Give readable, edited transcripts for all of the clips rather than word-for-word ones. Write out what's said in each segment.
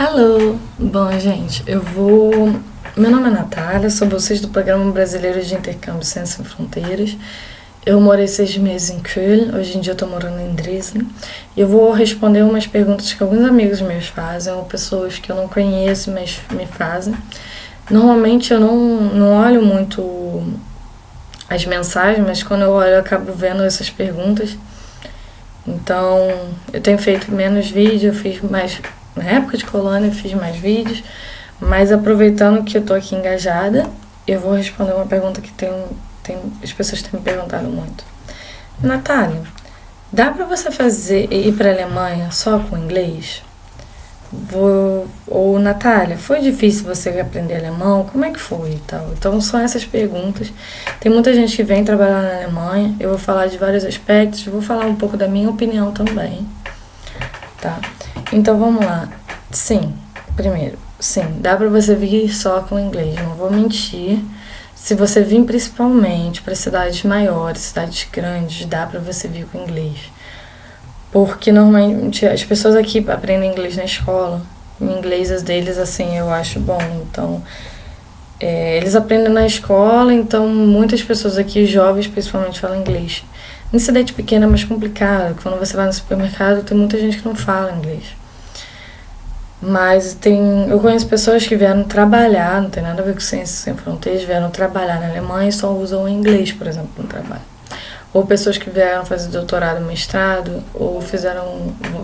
Alô! Bom, gente, Meu nome é Natália, sou bolsista do Programa Brasileiro de Intercâmbio Ciências Sem Fronteiras. Eu morei 6 meses em Köln, hoje em dia eu tô morando em Dresden. E eu vou responder umas perguntas que alguns amigos meus fazem, ou pessoas que eu não conheço, mas me fazem. Normalmente eu não olho muito as mensagens, mas quando eu olho eu acabo vendo essas perguntas. Então, eu tenho feito menos vídeo, eu fiz mais. Na época de colônia eu fiz mais vídeos, mas aproveitando que eu tô aqui engajada, eu vou responder uma pergunta que as pessoas têm me perguntado muito. Natália, dá pra você ir pra Alemanha só com inglês? Ou Natália, foi difícil você aprender alemão? Como é que foi e tal? Então são essas perguntas. Tem muita gente que vem trabalhar na Alemanha, eu vou falar de vários aspectos, vou falar um pouco da minha opinião também, tá? Então vamos lá. Sim, dá pra você vir só com inglês, não vou mentir. Se você vir principalmente para cidades maiores, cidades grandes, dá pra você vir com inglês. Porque normalmente as pessoas aqui aprendem inglês na escola. O inglês deles, assim, eu acho bom. Então, eles aprendem na escola, então muitas pessoas aqui, jovens principalmente, falam inglês. Em cidade pequena é mais complicado. Quando você vai no supermercado, tem muita gente que não fala inglês. Mas eu conheço pessoas que vieram trabalhar, não tem nada a ver com Ciências Sem Fronteiras, vieram trabalhar na Alemanha e só usam o inglês, por exemplo, no trabalho. Ou pessoas que vieram fazer doutorado, mestrado, ou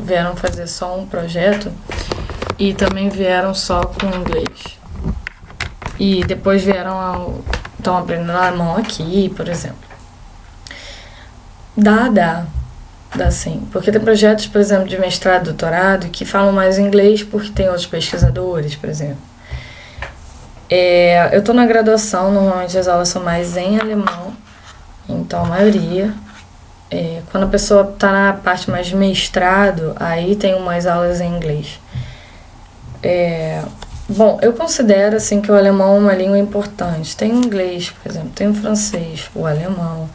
vieram fazer só um projeto e também vieram só com inglês. E depois estão aprendendo alemão aqui, por exemplo. Dá sim. Porque tem projetos, por exemplo, de mestrado, doutorado, que falam mais inglês porque tem outros pesquisadores, por exemplo. Eu tô na graduação, normalmente as aulas são mais em alemão, então a maioria. Quando a pessoa tá na parte mais de mestrado, aí tem mais aulas em inglês. Bom, eu considero assim que o alemão é uma língua importante. Tem o inglês, por exemplo, tem o francês, o alemão.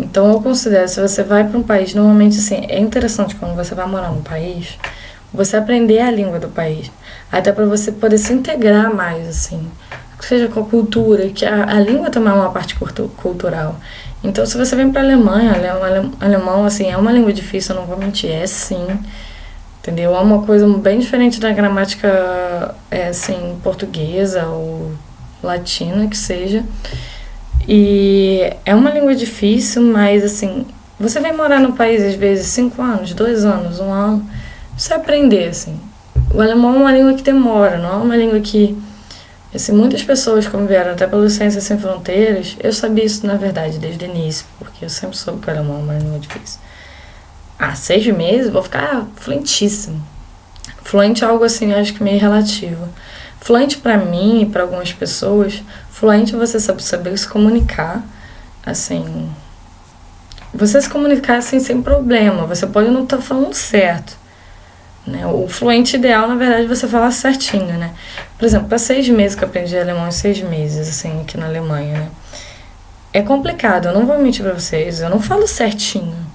Então eu considero, se você vai para um país, normalmente assim, é interessante quando você vai morar num país, você aprender a língua do país, até para você poder se integrar mais, assim, seja com a cultura, que a língua também é uma parte cultural. Então se você vem para a Alemanha, alemão assim, é uma língua difícil, eu não vou mentir, é sim, entendeu? É uma coisa bem diferente da gramática, assim, portuguesa ou latina, que seja. E é uma língua difícil, mas assim, você vem morar no país às vezes 5 anos, 2 anos, 1 ano, você aprender, assim. O alemão é uma língua que demora, não é uma língua que, assim, muitas pessoas como vieram até pelo Ciências Sem Fronteiras, eu sabia isso na verdade desde o início, porque eu sempre soube que o alemão é uma língua difícil. 6 meses, vou ficar fluentíssimo. Fluente é algo assim, acho que meio relativo. Fluente pra mim e pra algumas pessoas, fluente é você saber se comunicar, assim, você se comunicar assim sem problema, você pode não estar falando certo, né? O fluente ideal, na verdade, é você falar certinho, né? Por exemplo, para 6 meses que eu aprendi alemão, 6 meses, assim, aqui na Alemanha, né? É complicado, eu não vou mentir pra vocês, eu não falo certinho,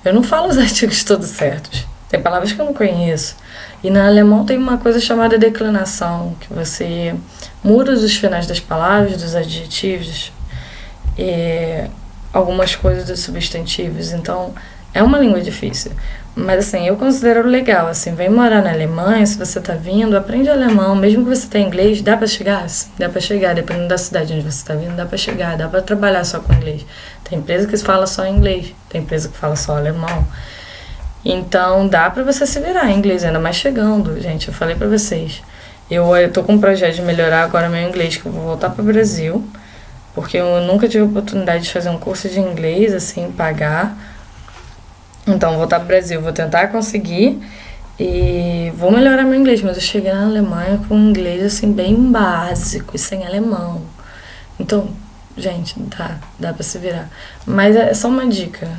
eu não falo os artigos todos certos. Tem palavras que eu não conheço. E no alemão tem uma coisa chamada declinação, que você muda os finais das palavras, dos adjetivos, algumas coisas dos substantivos. Então, é uma língua difícil. Mas, assim, eu considero legal. Assim, vem morar na Alemanha, se você tá vindo, aprende alemão. Mesmo que você tenha inglês, dá pra chegar? Sim, dá pra chegar. Dependendo da cidade onde você tá vindo, dá pra chegar. Dá pra trabalhar só com inglês. Tem empresa que fala só inglês. Tem empresa que fala só alemão. Então, dá pra você se virar em inglês, ainda mais chegando, gente, eu falei pra vocês. Eu tô com um projeto de melhorar agora meu inglês, que eu vou voltar pro Brasil, porque eu nunca tive oportunidade de fazer um curso de inglês, assim, pagar. Então, voltar pro Brasil, vou tentar conseguir e vou melhorar meu inglês, mas eu cheguei na Alemanha com um inglês, assim, bem básico e sem alemão. Então, gente, dá pra se virar. Mas é só uma dica,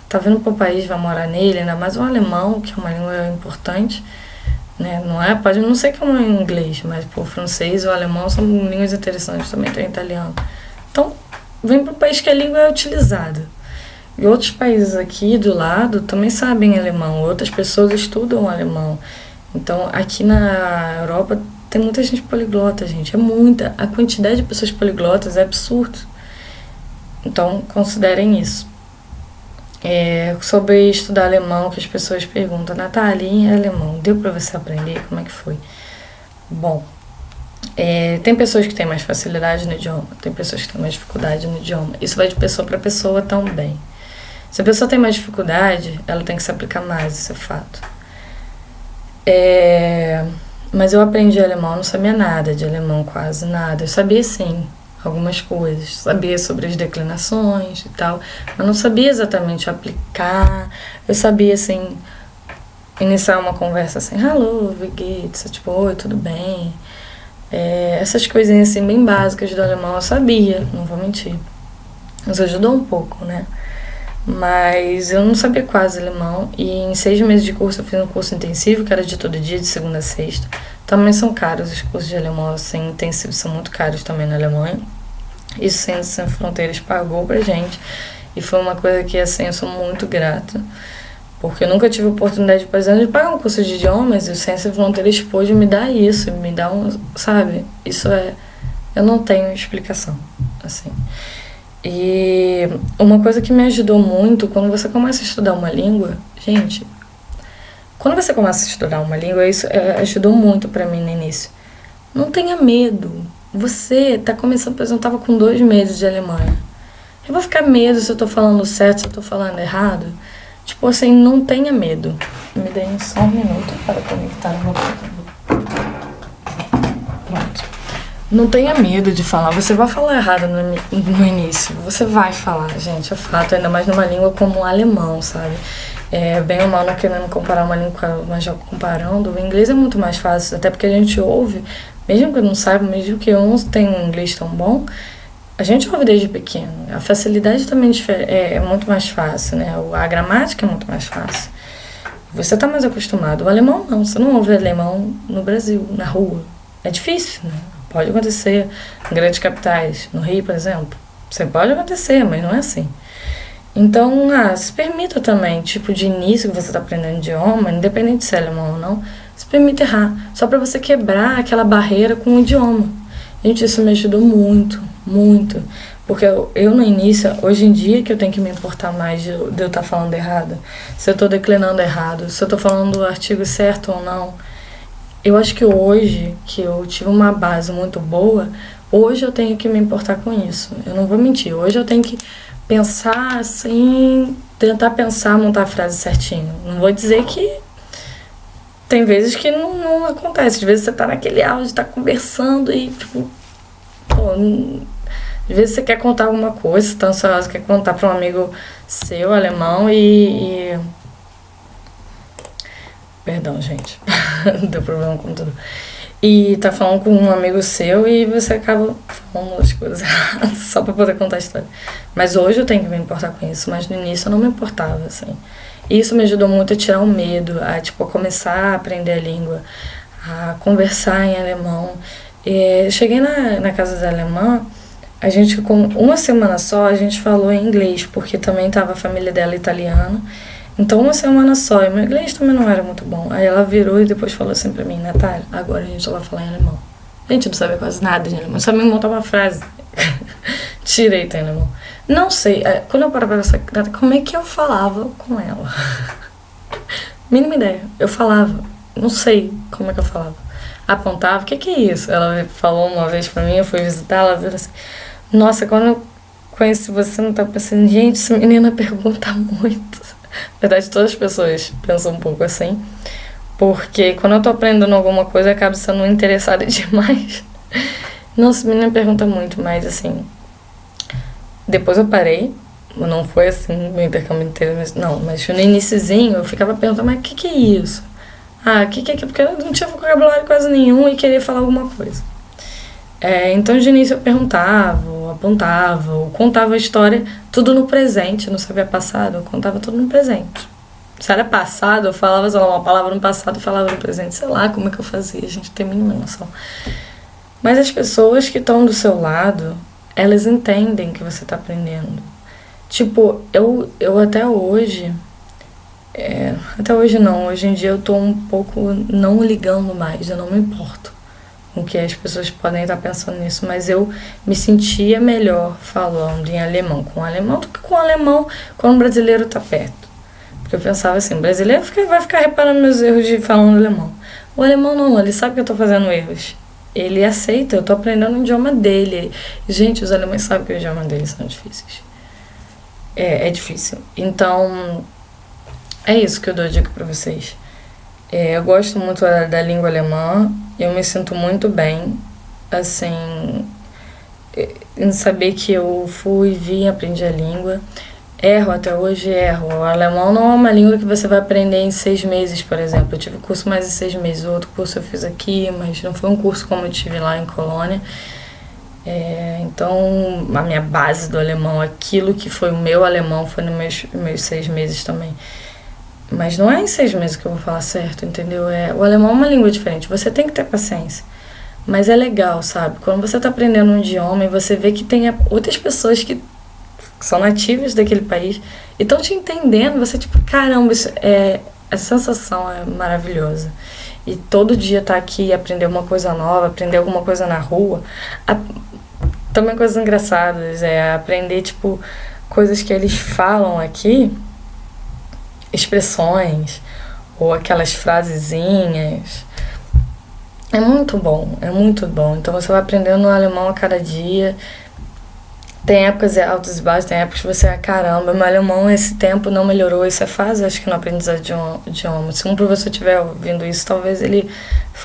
tá vindo para o país, vai morar nele, ainda mais o alemão, que é uma língua importante, né? Pode não ser como é em inglês, mas o francês e o alemão são línguas interessantes, também tem italiano. Então, vem para um país que a língua é utilizada. E outros países aqui do lado também sabem alemão, outras pessoas estudam alemão. Então, aqui na Europa tem muita gente poliglota, gente. É muita. A quantidade de pessoas poliglotas é absurdo. Então, considerem isso. Sobre estudar alemão, que as pessoas perguntam, Natália, em alemão, deu pra você aprender? Como é que foi? Bom, tem pessoas que têm mais facilidade no idioma, tem pessoas que têm mais dificuldade no idioma. Isso vai de pessoa para pessoa também. Se a pessoa tem mais dificuldade, ela tem que se aplicar mais, isso é fato. Mas eu aprendi alemão, não sabia nada de alemão, quase nada. Eu sabia, sim, algumas coisas. Sabia sobre as declinações e tal, mas não sabia exatamente aplicar. Eu sabia, assim, iniciar uma conversa assim, hello, wie geht's? Tipo, oi, tudo bem? Essas coisinhas assim bem básicas do alemão eu sabia, não vou mentir. Isso ajudou um pouco, né? Mas eu não sabia quase alemão. E em 6 meses de curso eu fiz um curso intensivo, que era de todo dia, de segunda a sexta. Também são caros os cursos de alemão, assim, intensivos são muito caros também na Alemanha. Isso Ciências Sem Fronteiras pagou pra gente. E foi uma coisa que, assim, eu sou muito grata. Porque eu nunca tive oportunidade, por exemplo, de pagar um curso de idiomas, e o Ciências Sem Fronteiras pôde me dar isso, me dar sabe? Isso eu não tenho explicação, assim. E uma coisa que me ajudou muito, quando você começa a estudar uma língua, gente, quando você começa a estudar uma língua, isso ajudou muito pra mim no início. Não tenha medo. Você tá começando, por exemplo, eu tava com 2 meses de Alemanha. Eu vou ficar medo se eu tô falando certo, se eu tô falando errado? Tipo assim, não tenha medo. Me deem só um minuto para conectar o meu computador. Pronto. Não tenha medo de falar. Você vai falar errado no início. Você vai falar, gente, é fato. Ainda mais numa língua como o alemão, sabe? Bem ou mal, não querendo comparar uma língua, mas já comparando, o inglês é muito mais fácil. Até porque a gente ouve, mesmo que eu não saiba, mesmo que eu não tenha um inglês tão bom, a gente ouve desde pequeno. A facilidade também é muito mais fácil, né? A gramática é muito mais fácil. Você tá mais acostumado. O alemão não. Você não ouve alemão no Brasil, na rua. É difícil, né? Pode acontecer em grandes capitais. No Rio, por exemplo. Você pode acontecer, mas não é assim. Então, se permita também, tipo, de início que você tá aprendendo idioma, independente se é alemão ou não, se permita errar. Só pra você quebrar aquela barreira com o idioma. Gente, isso me ajudou muito. Muito. Porque eu no início, hoje em dia que eu tenho que me importar mais de eu estar falando errado, se eu estou declinando errado, se eu estou falando o artigo certo ou não. Eu acho que hoje, que eu tive uma base muito boa, hoje eu tenho que me importar com isso. Eu não vou mentir, hoje eu tenho que pensar assim, tentar pensar, montar a frase certinho. Não vou dizer que tem vezes que não acontece. Às vezes você tá naquele áudio, tá conversando e tipo, pô, às vezes você quer contar alguma coisa, você tá ansiosa, quer contar para um amigo seu, alemão, e... Perdão, gente. Deu problema com tudo. E tá falando com um amigo seu e você acaba falando as coisas erradas só pra poder contar a história. Mas hoje eu tenho que me importar com isso, mas no início eu não me importava, assim. E isso me ajudou muito a tirar o medo, a começar a aprender a língua, a conversar em alemão. Cheguei na casa da alemã, a gente, com uma semana só, a gente falou em inglês, porque também tava a família dela italiana. Então, uma semana só, e meu inglês também não era muito bom. Aí ela virou e depois falou assim pra mim, Natália, agora a gente só vai falar em alemão. A gente não sabia quase nada de alemão, não sabia montar uma frase direito em alemão. Não sei, quando eu paro pra pensar, como é que eu falava com ela? Mínima ideia, eu falava, não sei como é que eu falava. Apontava, o que é isso? Ela falou uma vez pra mim, eu fui visitar, ela virou assim, nossa, quando eu conheci você, não tava pensando, gente, essa menina pergunta muito. Na verdade, todas as pessoas pensam um pouco assim, porque quando eu tô aprendendo alguma coisa, eu acabo sendo interessada demais. Nossa, essa menina pergunta muito, mas assim, depois eu parei, não foi assim, meu intercâmbio inteiro, mas no iniciozinho eu ficava perguntando, mas o que é isso? O que é aquilo? Porque eu não tinha vocabulário quase nenhum e queria falar alguma coisa. Então, de início eu perguntava, ou apontava, ou contava a história, tudo no presente, não sabia passado, eu contava tudo no presente. Se era passado, eu falava, sei lá, uma palavra no passado e falava no presente, sei lá como é que eu fazia, a gente tem a mínima noção. Mas as pessoas que estão do seu lado, elas entendem que você está aprendendo. Tipo, eu até hoje, Até hoje não. Hoje em dia eu tô um pouco não ligando mais, eu não me importo com que as pessoas podem estar pensando nisso, mas eu me sentia melhor falando em alemão com o alemão do que com o alemão quando o brasileiro tá perto. Porque eu pensava assim, o brasileiro vai ficar reparando meus erros de falando alemão. O alemão não, ele sabe que eu tô fazendo erros. Ele aceita, eu tô aprendendo o idioma dele. Gente, os alemães sabem que o idioma deles são difíceis. É difícil. Então, é isso que eu dou dica pra vocês. Eu gosto muito da língua alemã, eu me sinto muito bem, assim, em saber que eu fui, vim, aprendi a língua. Erro, até hoje erro. O alemão não é uma língua que você vai aprender em 6 meses, por exemplo. Eu tive curso mais de 6 meses, o outro curso eu fiz aqui, mas não foi um curso como eu tive lá em Colônia. Então, a minha base do alemão, aquilo que foi o meu alemão, foi nos meus 6 meses também. Mas não é em 6 meses que eu vou falar certo, entendeu? O alemão é uma língua diferente, você tem que ter paciência. Mas é legal, sabe? Quando você tá aprendendo um idioma e você vê que tem outras pessoas que são nativas daquele país e estão te entendendo, você tipo, caramba, a sensação é maravilhosa. E todo dia tá aqui e aprender uma coisa nova, aprender alguma coisa na rua. Também coisas engraçadas, aprender, tipo, coisas que eles falam aqui, expressões, ou aquelas frasezinhas. É muito bom, é muito bom. Então você vai aprendendo alemão a cada dia. Tem épocas altas e baixas, tem épocas que você, caramba, meu alemão esse tempo não melhorou, isso é fase, acho que no aprendizado de um idioma. Se um professor estiver ouvindo isso, talvez ele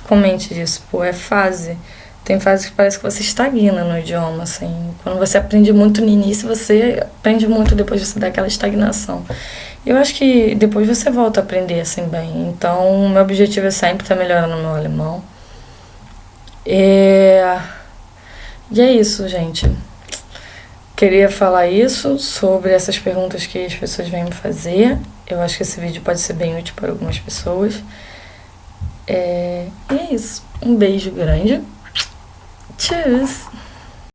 comente disso, é fase. Tem fases que parece que você estagna no idioma, assim. Quando você aprende muito no início, você aprende muito depois você dá aquela estagnação. Eu acho que depois você volta a aprender, assim, bem. Então, meu objetivo é sempre estar melhorando o meu alemão. E é isso, gente. Queria falar isso sobre essas perguntas que as pessoas vêm me fazer. Eu acho que esse vídeo pode ser bem útil para algumas pessoas. E é isso. Um beijo grande. Tschüss!